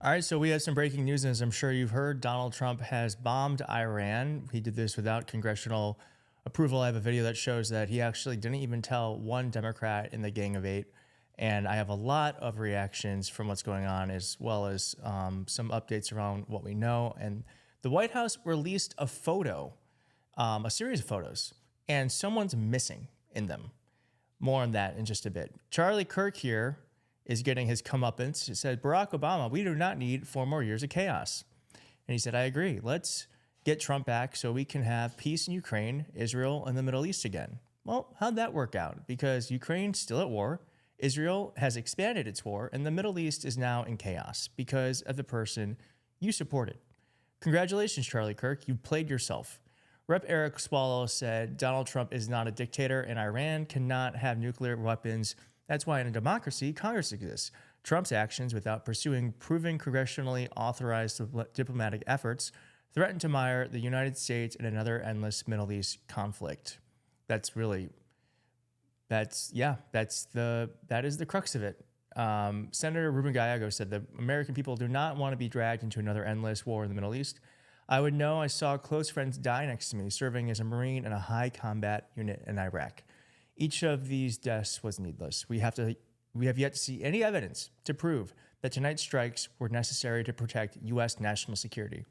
All right, so we have some breaking news, and as I'm sure you've heard, Donald Trump has bombed Iran. He did this without congressional approval. I have a video that shows that he actually didn't even tell one Democrat in the Gang of Eight. And I have a lot of reactions from what's going on, as well as some updates around what we know. And the White House released a photo, a series of photos, and someone's missing in them. More on that in just a bit. Charlie Kirk here is getting his comeuppance. He said, Barack Obama, we do not need 4 more years of chaos. And he said, I agree. Let's get Trump back so we can have peace in Ukraine, Israel, and the Middle East again. Well, how'd that work out? Because Ukraine's still at war. Israel has expanded its war, and the Middle East is now in chaos because of the person you supported. Congratulations, Charlie Kirk. You played yourself. Rep. Eric Swallow said Donald Trump is not a dictator and Iran cannot have nuclear weapons. That's why in a democracy, Congress exists. Trump's actions, without pursuing proven congressionally authorized diplomatic efforts, threaten to mire the United States in another endless Middle East conflict. That is the crux of it. Senator Ruben Gallego said the American people do not want to be dragged into another endless war in the Middle East. I would know. I saw close friends die next to me, serving as a Marine in a high combat unit in Iraq. Each of these deaths was needless. We have yet to see any evidence to prove that tonight's strikes were necessary to protect U.S. national security.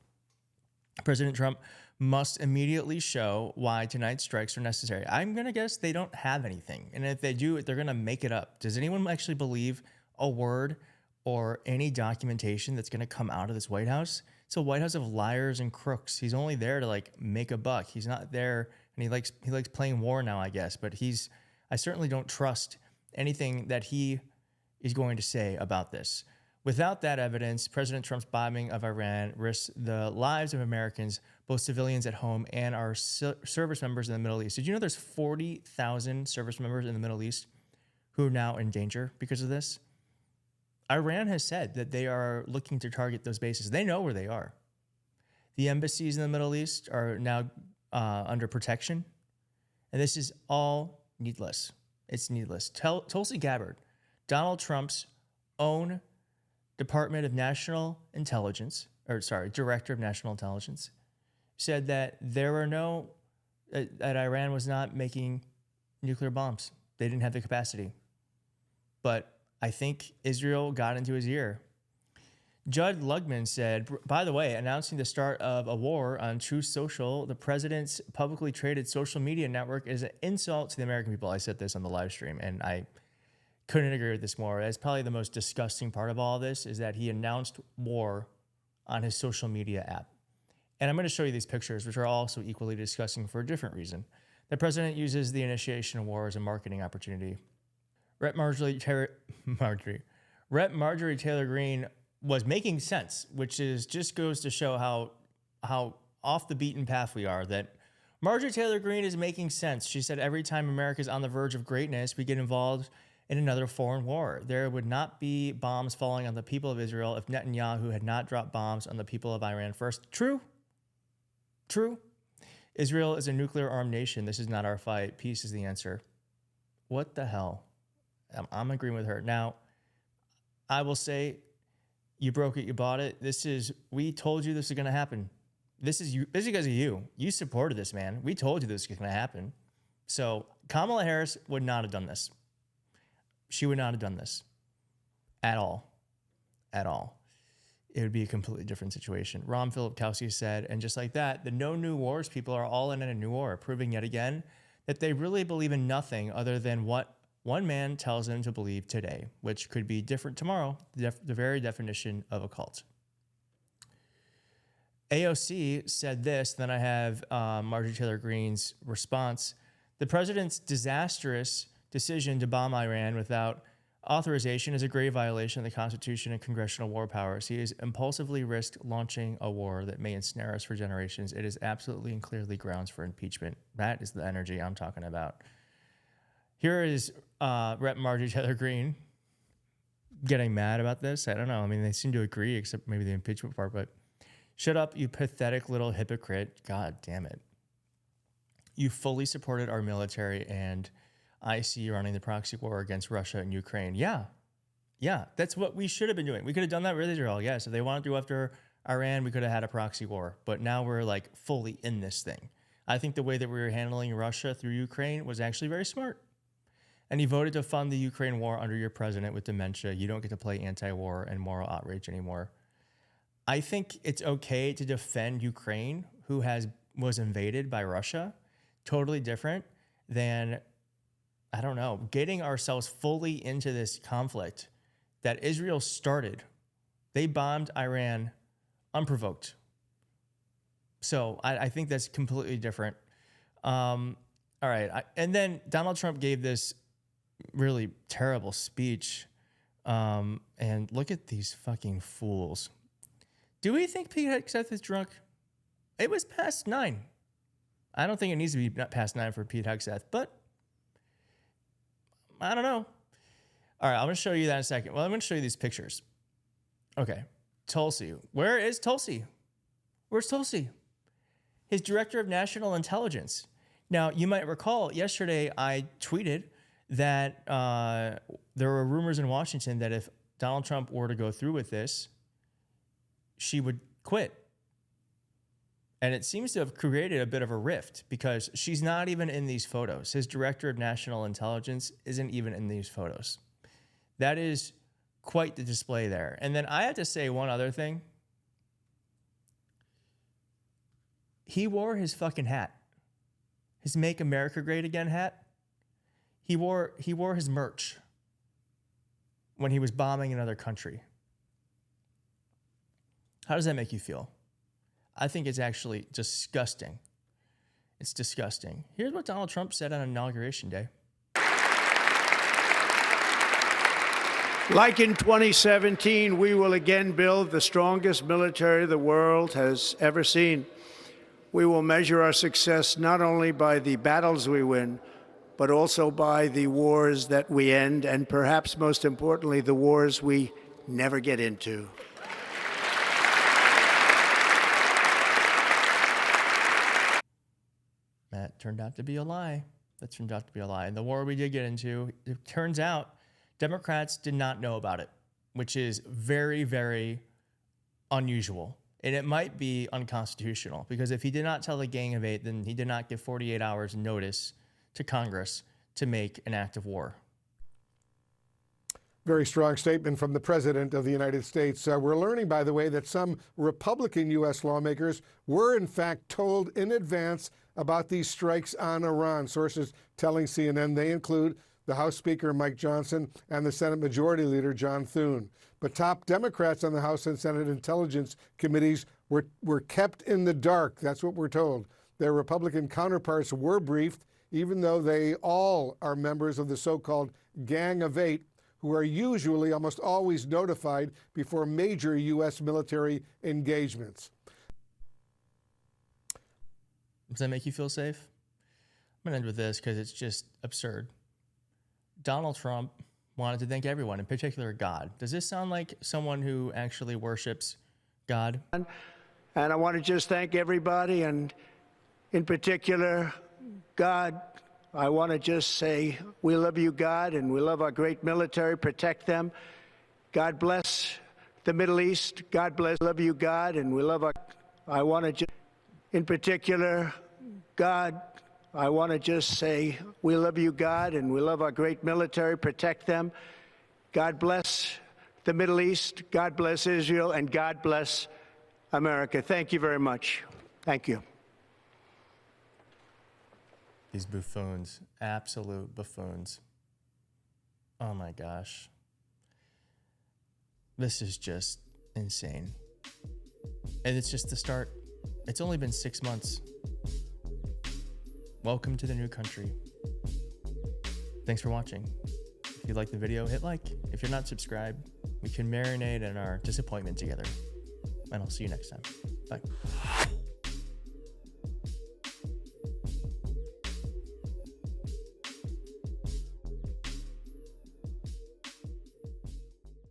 President Trump must immediately show why tonight's strikes are necessary. I'm going to guess they don't have anything. And if they do, they're going to make it up. Does anyone actually believe a word or any documentation that's going to come out of this White House? It's a White House of liars and crooks. He's only there to make a buck. He's not there, and he likes playing war now, I guess. But I certainly don't trust anything that he is going to say about this. Without that evidence, President Trump's bombing of Iran risks the lives of Americans, both civilians at home and our service members in the Middle East. Did you know there's 40,000 service members in the Middle East who are now in danger because of this? Iran has said that they are looking to target those bases. They know where they are. The embassies in the Middle East are now under protection. And this is all needless. It's needless. Tulsi Gabbard, Donald Trump's own Director of National Intelligence, said that that Iran was not making nuclear bombs. They didn't have the capacity. But I think Israel got into his ear. Judd Lugman said, by the way, announcing the start of a war on Truth Social, the president's publicly traded social media network, is an insult to the American people. I said this on the live stream, and I couldn't agree with this more. That's probably the most disgusting part of all of this, is that he announced war on his social media app. And I'm going to show you these pictures, which are also equally disgusting for a different reason. The president uses the initiation of war as a marketing opportunity. Rep. Marjorie Taylor Greene was making sense, which just goes to show how off the beaten path we are. That Marjorie Taylor Greene is making sense. She said, every time America is on the verge of greatness, we get involved in another foreign war. There would not be bombs falling on the people of Israel if Netanyahu had not dropped bombs on the people of Iran first. True. Israel is a nuclear-armed nation. This is not our fight. Peace is the answer. What the hell? I'm agreeing with her. Now, I will say, you broke it, you bought it. We told you this is going to happen. This is because of you. You supported this, man. We told you this was going to happen. So Kamala Harris would not have done this. She would not have done this at all. At all. It would be a completely different situation. Ron Filipkowski said, and just like that, the no new wars people are all in a new war, proving yet again that they really believe in nothing other than what one man tells them to believe today, which could be different tomorrow, the very definition of a cult. AOC said this, then I have Marjorie Taylor Greene's response. The president's disastrous decision to bomb Iran without authorization is a grave violation of the Constitution and congressional war powers. He has impulsively risked launching a war that may ensnare us for generations. It is absolutely and clearly grounds for impeachment. That is the energy I'm talking about. Here is Rep. Marjorie Taylor Greene getting mad about this. I don't know. I mean, they seem to agree, except maybe the impeachment part. But shut up, you pathetic little hypocrite. God damn it. You fully supported our military, and I see you running the proxy war against Russia and Ukraine. Yeah, Yeah, that's what we should have been doing. We could have done that with Israel. Yes, if they wanted to go after Iran, we could have had a proxy war. But now we're like fully in this thing. I think the way that we were handling Russia through Ukraine was actually very smart. And he voted to fund the Ukraine war under your president with dementia. You don't get to play anti-war and moral outrage anymore. I think it's okay to defend Ukraine, who was invaded by Russia. Totally different than, I don't know, getting ourselves fully into this conflict that Israel started. They bombed Iran unprovoked. So I think that's completely different. All right. And then Donald Trump gave this really terrible speech. And look at these fucking fools. Do we think Pete Hegseth is drunk? It was past 9. I don't think it needs to be past 9 for Pete Hegseth, but I don't know. All right, I'm going to show you that in a second. Well, I'm going to show you these pictures. Okay, Tulsi. Where is Tulsi? Where's Tulsi? His director of national intelligence. Now, you might recall yesterday I tweeted that there were rumors in Washington that if Donald Trump were to go through with this, she would quit. And it seems to have created a bit of a rift because she's not even in these photos. His director of national intelligence isn't even in these photos. That is quite the display there. And then I have to say one other thing. He wore his fucking hat. His Make America Great Again hat. He wore his merch when he was bombing another country. How does that make you feel? I think it's actually disgusting. It's disgusting. Here's what Donald Trump said on Inauguration Day. Like in 2017, we will again build the strongest military the world has ever seen. We will measure our success not only by the battles we win, but also by the wars that we end, and perhaps most importantly, the wars we never get into. That turned out to be a lie. That turned out to be a lie. And the war we did get into, it turns out Democrats did not know about it, which is very, very unusual. And it might be unconstitutional because if he did not tell the Gang of Eight, then he did not give 48 hours notice to Congress to make an act of war. Very strong statement from the President of the United States. We're learning, by the way, that some Republican U.S. lawmakers were, in fact, told in advance about these strikes on Iran. Sources telling CNN they include the House Speaker, Mike Johnson, and the Senate Majority Leader, John Thune. But top Democrats on the House and Senate Intelligence Committees were kept in the dark. That's what we're told. Their Republican counterparts were briefed, even though they all are members of the so-called Gang of Eight, who are usually almost always notified before major U.S. military engagements. Does that make you feel safe? I'm going to end with this because it's just absurd. Donald Trump wanted to thank everyone, in particular God. Does this sound like someone who actually worships God? And I want to just thank everybody, and in particular, God. I want to just say we love you, God, and we love our great military. Protect them. God bless the Middle East. God bless. Love you, God, and we love our. I want to just, in particular, God. I want to just say we love you, God, and we love our great military. Protect them. God bless the Middle East. God bless Israel, and God bless America. Thank you very much. Thank you. These buffoons, absolute buffoons. Oh my gosh. This is just insane. And it's just the start. It's only been 6 months. Welcome to the new country. Thanks for watching. If you like the video, hit like. If you're not subscribed, we can marinate in our disappointment together. And I'll see you next time. Bye.